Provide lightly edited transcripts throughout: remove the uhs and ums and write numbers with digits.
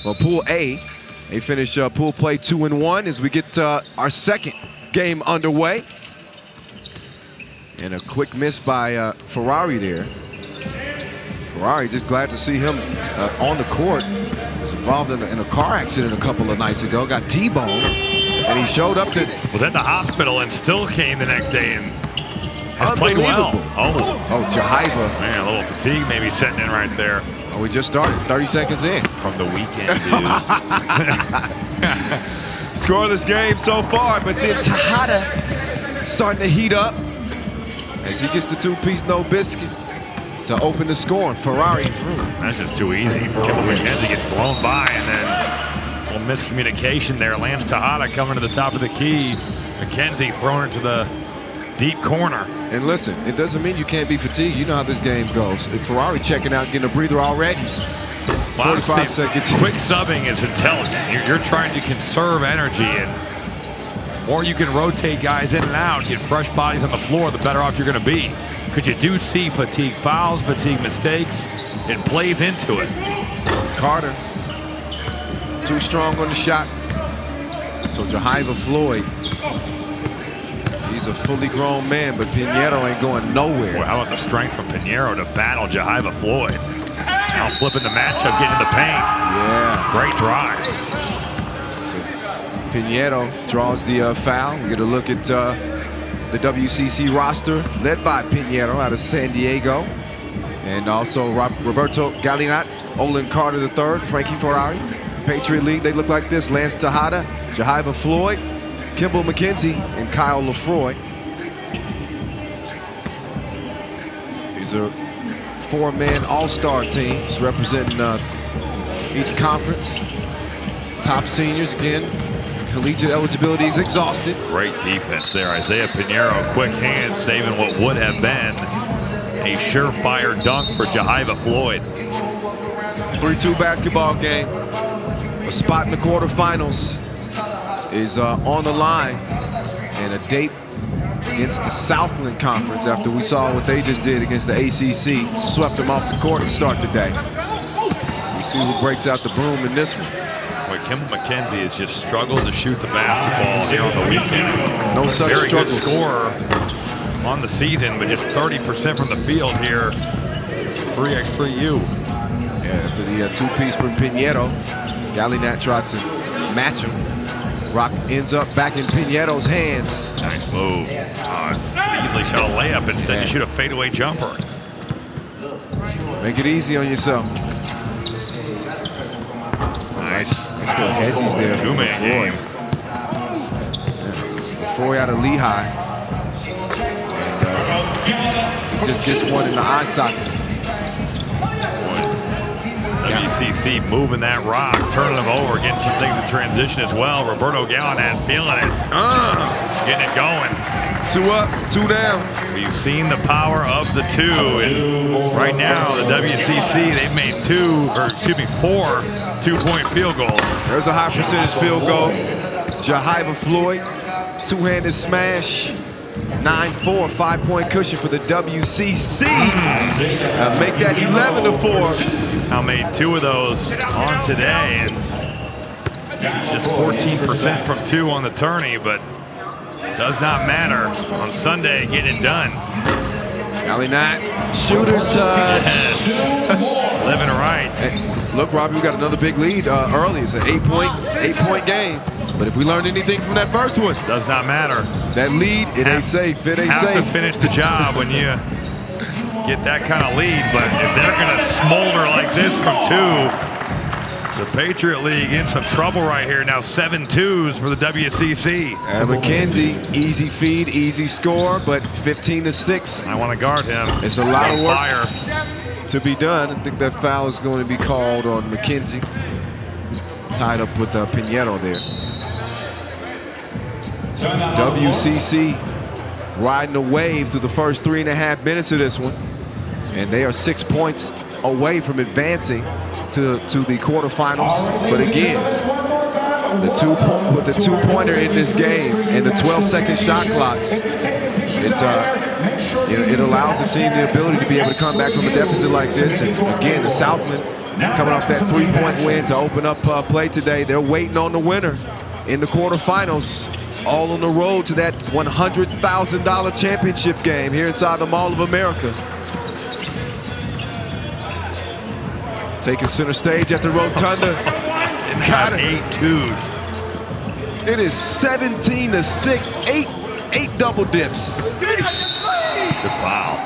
Well, Pool A, they finish pool play 2-1 as we get our second game underway. And a quick miss by Ferrari there. Ferrari, just glad to see him on the court. He was involved in a car accident a couple of nights ago, got T-boned, and he showed up to... Was at the hospital and still came the next day and has played well. Oh, Jahiva. Man, a little fatigue maybe setting in right there. Oh, we just started, 30 seconds in. From the weekend, dude. Scoreless game so far, but then Tejada starting to heat up as he gets the two-piece no biscuit to open the score. Ferrari through. That's just too easy. Kimball McKenzie gets blown by, and then a little miscommunication there. Lance Tejada coming to the top of the key. McKenzie throwing it to the deep corner. And listen, it doesn't mean you can't be fatigued. You know how this game goes. It's Ferrari checking out, getting a breather already. 45 seconds. Quick subbing is intelligent. You're trying to conserve energy, and more you can rotate guys in and out, get fresh bodies on the floor, the better off you're going to be. Because you do see fatigue fouls, fatigue mistakes. It plays into it. Carter, too strong on the shot. So Jahiva Floyd, he's a fully grown man, but Pinheiro ain't going nowhere. Well, how about the strength from Pinheiro to battle Jahiva Floyd? Now flipping the matchup, getting to the paint. Yeah. Great drive. Pinheiro draws the foul. We get a look at the WCC roster, led by Pinheiro out of San Diego. And also Roberto Gallinat, Olin Carter III, Frankie Ferrari. Patriot League, they look like this. Lance Tejada, Jahiva Floyd, Kimball McKenzie, and Kyle Lefroy. These are four-man all-star teams representing each conference. Top seniors again. Collegiate eligibility is exhausted. Great defense there. Isaiah Pinheiro, quick hands, saving what would have been a surefire dunk for Jahiva Floyd. 3-2 basketball game. A spot in the quarterfinals is on the line, and a date against the Southland Conference after we saw what they just did against the ACC. Swept them off the court to start the day. We see who breaks out the broom in this one. Boy, Kimball McKenzie has just struggled to shoot the basketball here on the weekend. No such Very struggles. good scorer on the season, but just 30% from the field here. 3x3U. Yeah, after the two-piece from Pinheiro, Gallinat tried to match him. Rock ends up back in Pinheiro's hands. Nice move. Easily shot a layup. Instead, you shoot a fadeaway jumper. Make it easy on yourself. Nice. Still Hezzy's there. Two-man game. Foy out of Lehigh. And he just gets one in the eye socket. WCC moving that rock, turning them over, getting some things in transition as well. Roberto Gallinat feeling it. Getting it going. 2 up, 2 down. We've seen the power of the two, and right now the WCC, they've made 4 two-point field goals. There's a high percentage field goal. Jahiva Floyd, two-handed smash. 9-4, 5-point cushion for the WCC. Make that 11-4. Now made 2 of those on today, and just 14% from 2 on the tourney, but does not matter on Sunday. Getting it done. Gallinat, shooter's touch. Yes. Living right. Hey, look, Robbie, we got another big lead early. It's an 8-point game. But if we learned anything from that first one, does not matter. That lead, it ain't safe. It ain't safe. Have to finish the job when you get that kind of lead. But if they're going to smolder like this from 2, the Patriot League in some trouble right here. Now 7 twos for the WCC. And McKenzie, easy feed, easy score, but 15-6. I want to guard him. It's a lot of work to be done. I think that foul is going to be called on McKenzie. Tied up with Pinheiro there. WCC riding a wave through the first 3.5 minutes of this one. And they are 6 points away from advancing to the quarterfinals. But again, with the two-pointer in this game and the 12-second shot clocks, it allows the team the ability to be able to come back from a deficit like this. And again, the Southland coming off that 3-point win to open up play today. They're waiting on the winner in the quarterfinals, all on the road to that $100,000 championship game here inside the Mall of America. Taking center stage at the Rotunda. Got 8 twos. It is 17-6, eight double dips. Good foul.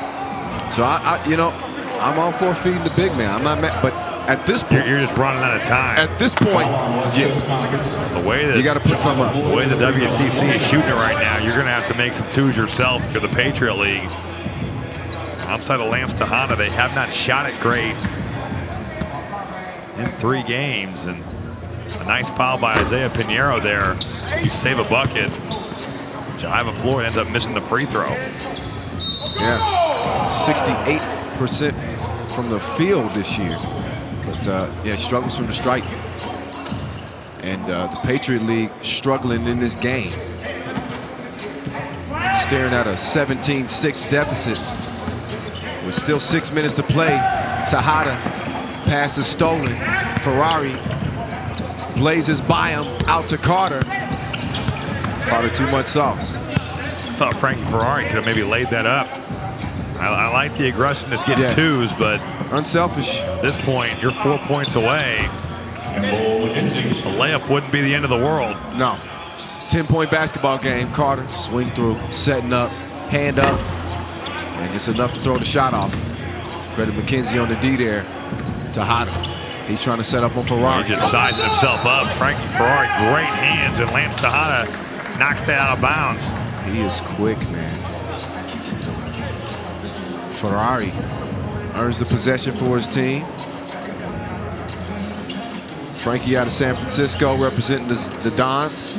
So I'm all for feeding the big man. I'm not mad, but at this point, You're just running out of time. At this point, yeah, The way that you got to put some up. The way the WCC is shooting it right now, you're going to have to make some twos yourself for the Patriot League. Outside of Lance Tejada, they have not shot it great in 3 games, and a nice foul by Isaiah Pinheiro there. You save a bucket. Jaiva Floyd ends up missing the free throw. Yeah, 68% from the field this year. But yeah, struggles from the stripe. And the Patriot League struggling in this game. Staring at a 17-6 deficit with still 6 minutes to play. Tejada, pass is stolen. Ferrari blazes by him, out to Carter. Carter too much sauce. I thought Frankie Ferrari could have maybe laid that up. I like the aggressiveness getting twos, but unselfish. At this point, you're 4 points away. The layup wouldn't be the end of the world. No. 10-point basketball game. Carter, swing through, setting up, hand up, and it's enough to throw the shot off. Credit McKenzie on the D there. Tejada. He's trying to set up on Ferrari. He's just sizing himself up. Frankie Ferrari, great hands, and Lance Tejada knocks that out of bounds. He is quick, man. Ferrari earns the possession for his team. Frankie out of San Francisco representing the Dons.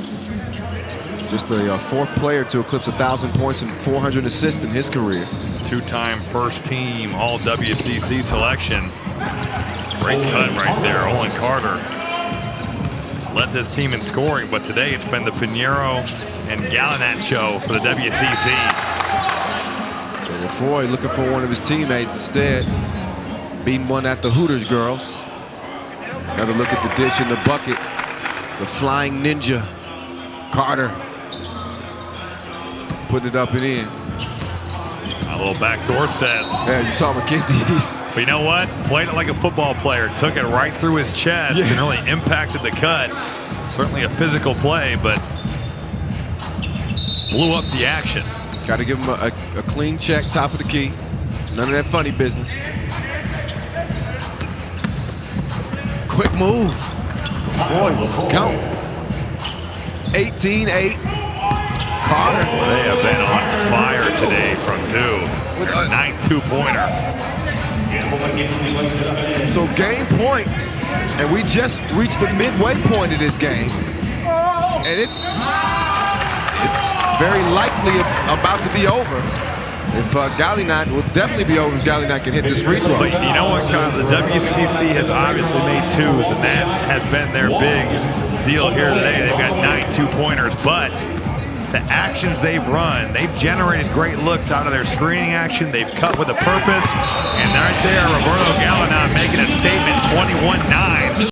Just the 4th player to eclipse 1,000 points and 400 assists in his career. 2-time first team all WCC selection. Great cut right there, Olin Carter. He's led this team in scoring, but today it's been the Pinheiro and Gallinat show for the WCC. So Lefroy looking for one of his teammates instead. Beating one at the Hooters girls. Another look at the dish in the bucket. The flying ninja, Carter. Putting it up and in. A little backdoor set. Yeah, you saw McKenzie. But you know what? Played it like a football player. Took it right through his chest and really impacted the cut. Certainly a physical play, but blew up the action. Got to give him a clean check, top of the key. None of that funny business. Quick move. Boy, was gone. 18-8. Carter. They have been on fire today from 2. With a 9 2-pointer. So game point, and we just reached the midway point of this game. And it's very likely about to be over. If Gallinat will definitely be over if Gallinat can hit this free throw. But you know what, Kyle? The WCC has obviously made twos, and that has been their big deal here today. They've got 9 2-pointers, but the actions they've run, they've generated great looks out of their screening action. They've cut with a purpose, and right there, Roberto Gallinat making a statement, 21-9.